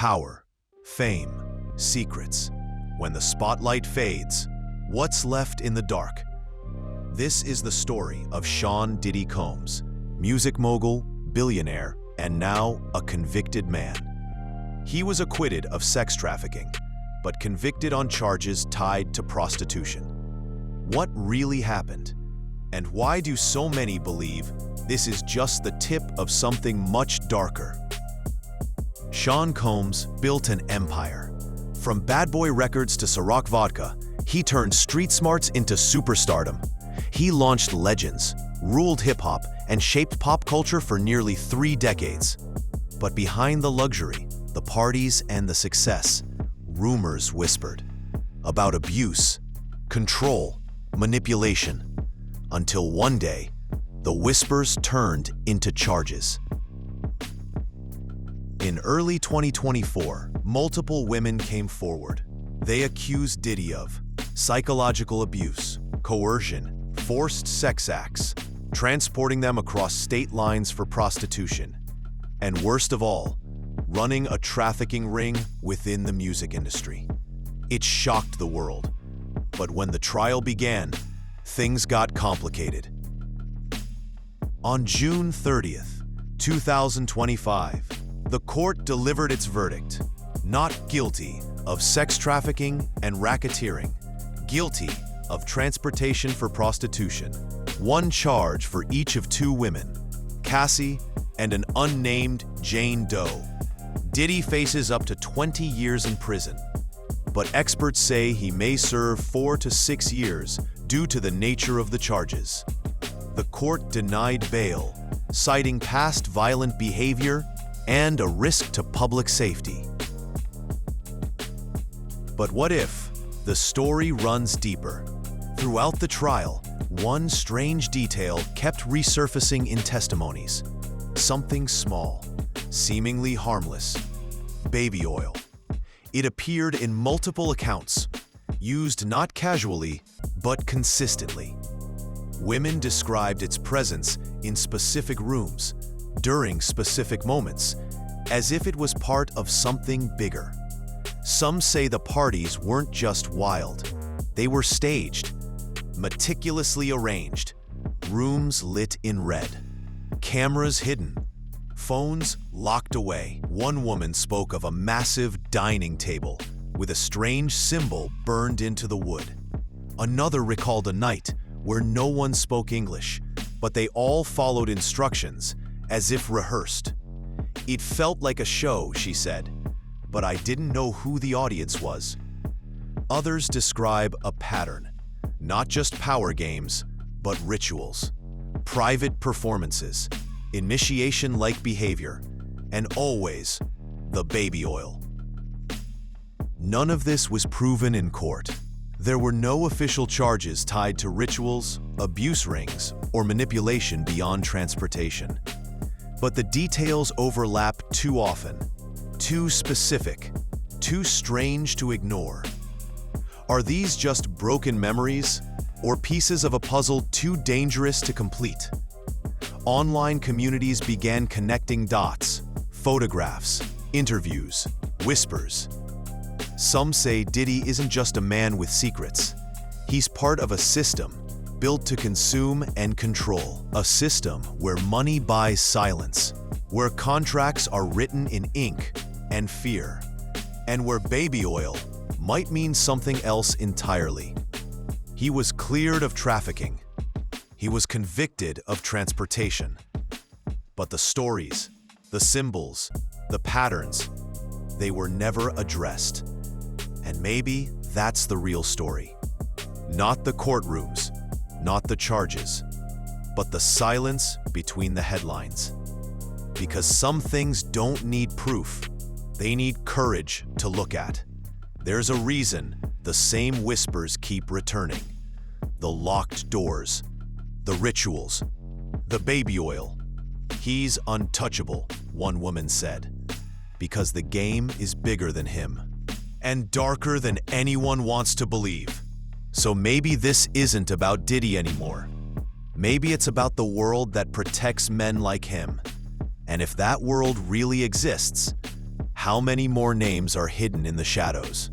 Power, fame, secrets. When the spotlight fades, what's left in the dark? This is the story of Sean "Didi" Combs, music mogul, billionaire, and now a convicted man. He was acquitted of sex trafficking, but convicted on charges tied to prostitution. What really happened? And why do so many believe this is just the tip of something much darker? Sean Combs built an empire. From Bad Boy Records to Ciroc Vodka, he turned street smarts into superstardom. He launched legends, ruled hip-hop, and shaped pop culture for nearly 3 decades. But behind the luxury, the parties, and the success, rumors whispered about abuse, control, manipulation, until one day, the whispers turned into charges. In early 2024, multiple women came forward. They accused Diddy of psychological abuse, coercion, forced sex acts, transporting them across state lines for prostitution, and worst of all, running a trafficking ring within the music industry. It shocked the world. But when the trial began, things got complicated. On June 30th, 2025, the court delivered its verdict: not guilty of sex trafficking and racketeering, guilty of transportation for prostitution. One charge for each of 2 women, Cassie and an unnamed Jane Doe. Diddy faces up to 20 years in prison, but experts say he may serve 4 to 6 years due to the nature of the charges. The court denied bail, citing past violent behavior and a risk to public safety. But what if the story runs deeper? Throughout the trial, one strange detail kept resurfacing in testimonies. Something small, seemingly harmless: baby oil. It appeared in multiple accounts, used not casually, but consistently. Women described its presence in specific rooms, during specific moments, as if it was part of something bigger. Some say the parties weren't just wild. They were staged, meticulously arranged, rooms lit in red, cameras hidden, phones locked away. One woman spoke of a massive dining table with a strange symbol burned into the wood. Another recalled a night where no one spoke English, but they all followed instructions as if rehearsed. It felt like a show, she said, but I didn't know who the audience was. Others describe a pattern, not just power games, but rituals, private performances, initiation-like behavior, and always the baby oil. None of this was proven in court. There were no official charges tied to rituals, abuse rings, or manipulation beyond transportation. But the details overlap too often, too specific, too strange to ignore. Are these just broken memories, or pieces of a puzzle too dangerous to complete? Online communities began connecting dots: photographs, interviews, whispers. Some say Diddy isn't just a man with secrets. He's part of a system built to consume and control. A system where money buys silence, where contracts are written in ink and fear, and where baby oil might mean something else entirely. He was cleared of trafficking. He was convicted of transportation. But the stories, the symbols, the patterns, they were never addressed. And maybe that's the real story. Not the courtrooms, not the charges, but the silence between the headlines. Because some things don't need proof, they need courage to look at. There's a reason the same whispers keep returning. The locked doors, the rituals, the baby oil. He's untouchable, one woman said, because the game is bigger than him and darker than anyone wants to believe. So maybe this isn't about Diddy anymore. Maybe it's about the world that protects men like him. And if that world really exists, How many more names are hidden in the shadows?